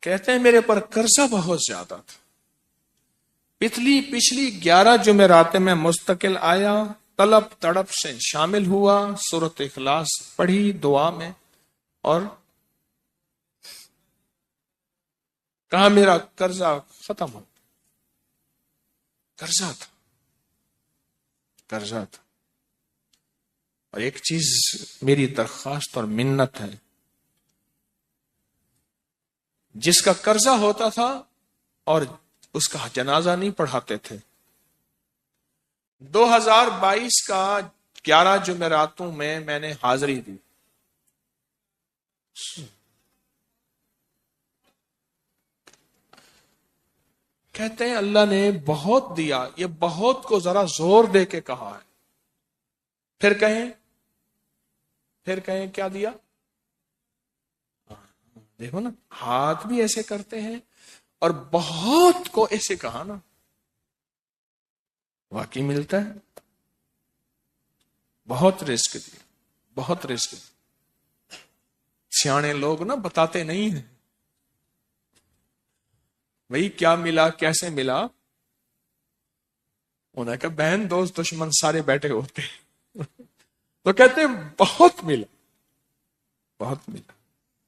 کہتے ہیں میرے پر قرضہ بہت زیادہ تھا، پچھلی 11 جمعراتیں میں مستقل آیا، طلب تڑپ سے شامل ہوا، سورۃ اخلاص پڑھی دعا میں، اور کہا میرا قرضہ ختم ہو۔ قرضہ تھا۔ اور ایک چیز میری درخواست اور منت ہے، جس کا قرضہ ہوتا تھا اور اس کا جنازہ نہیں پڑھاتے تھے، 2022 کا 11 جمعراتوں میں نے حاضری دی۔ کہتے ہیں اللہ نے بہت دیا، یہ بہت کو ذرا زور دے کے کہا ہے، پھر کہیں کیا دیا؟ دیکھو نا، ہاتھ بھی ایسے کرتے ہیں اور بہت کو ایسے کہا نا، واقعی ملتا ہے۔ بہت رزق دیا، بہت رزق دیا۔ سیانے لوگ نا بتاتے نہیں ہیں بھئی کیا ملا، کیسے ملا، انہیں کہا بہن دوست دشمن سارے بیٹھے ہوتے ہیں تو کہتے ہیں بہت ملا، بہت ملا۔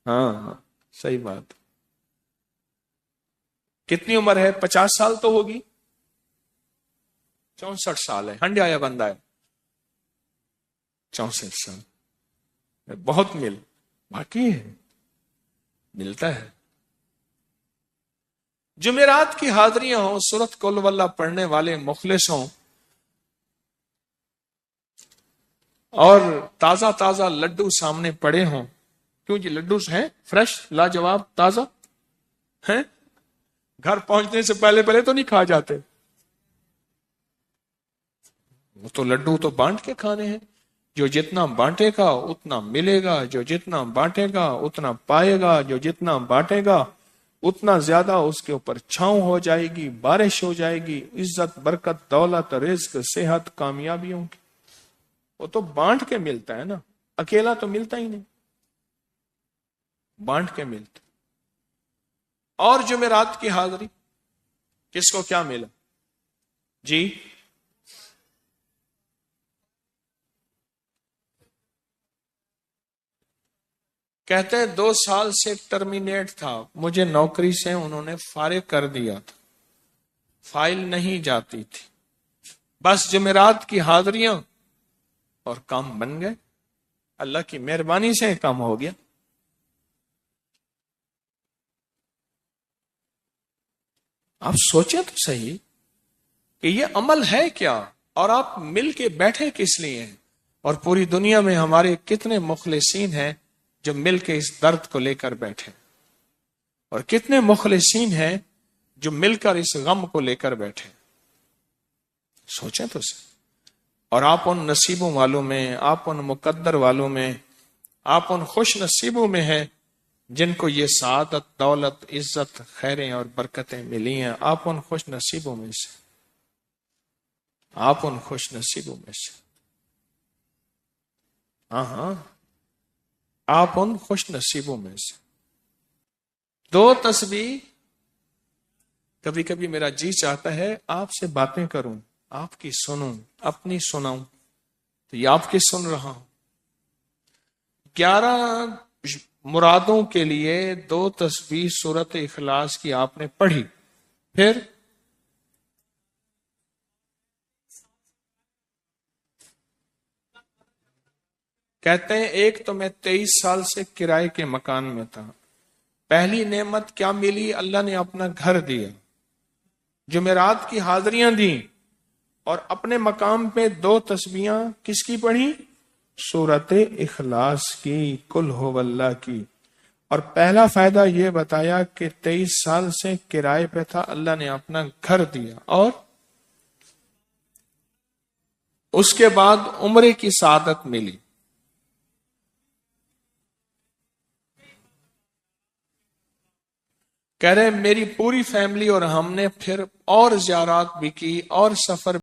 ہاں صحیح بات۔ کتنی عمر ہے؟ 50 سال تو ہوگی، 64 سال ہے، ہنڈیا یا بندہ ہے، 64 سال، بہت باقی ہے، ملتا ہے۔ جمعرات کی حاضریاں ہوں، سورۃ قل واللہ پڑھنے والے مخلص ہوں، اور تازہ تازہ لڈو سامنے پڑے ہوں، کیوں جی لڈو ہیں فریش لاجواب تازہ ہیں، گھر پہنچنے سے پہلے تو نہیں کھا جاتے، وہ تو لڈو تو بانٹ کے کھانے ہیں، جو جتنا بانٹے گا اتنا ملے گا، جو جتنا بانٹے گا اتنا پائے گا، جو جتنا بانٹے گا اتنا زیادہ اس کے اوپر چھاؤں ہو جائے گی، بارش ہو جائے گی، عزت برکت دولت رزق صحت کامیابیوں کی، وہ تو بانٹ کے ملتا ہے نا، اکیلا تو ملتا ہی نہیں، بانٹ کے ملتا۔ اور جمعرات کی حاضری کس کو کیا ملا جی؟ کہتے ہیں 2 سال سے ٹرمینیٹ تھا، مجھے نوکری سے انہوں نے فارغ کر دیا تھا، فائل نہیں جاتی تھی، بس جمعرات کی حاضریاں اور کام بن گئے، اللہ کی مہربانی سے کام ہو گیا۔ آپ سوچیں تو صحیح کہ یہ عمل ہے کیا، اور آپ مل کے بیٹھے کس لیے ہیں، اور پوری دنیا میں ہمارے کتنے مخلصین ہیں جو مل کے اس درد کو لے کر بیٹھے، اور کتنے مخلصین ہیں جو مل کر اس غم کو لے کر بیٹھے، سوچیں تو صحیح۔ اور آپ ان نصیبوں والوں میں، آپ ان مقدر والوں میں، آپ ان خوش نصیبوں میں ہیں جن کو یہ سعادت دولت عزت خیریں اور برکتیں ملی ہیں، آپ ان خوش نصیبوں میں سے، آپ ان خوش نصیبوں میں سے، ہاں آپ ان خوش نصیبوں میں سے۔ 2 تسبیح، کبھی کبھی میرا جی چاہتا ہے آپ سے باتیں کروں، آپ کی سنوں، اپنی سناؤں، تو یہ آپ کی سن رہا ہوں۔ 11 مرادوں کے لیے 2 تسبیح سورۃ اخلاص کی آپ نے پڑھی، پھر کہتے ہیں ایک تو میں 23 سال سے کرائے کے مکان میں تھا، پہلی نعمت کیا ملی؟ اللہ نے اپنا گھر دیا، جمعرات کی حاضریاں دیں، اور اپنے مقام پہ 2 تسبیحاں کس کی پڑھی؟ سورۃ اخلاص کی، قل ھو اللہ کی۔ اور پہلا فائدہ یہ بتایا کہ 23 سال سے کرائے پہ تھا، اللہ نے اپنا گھر دیا، اور اس کے بعد عمرے کی سعادت ملی۔ کہہ رہے میری پوری فیملی اور ہم نے پھر اور زیارات بھی کی اور سفر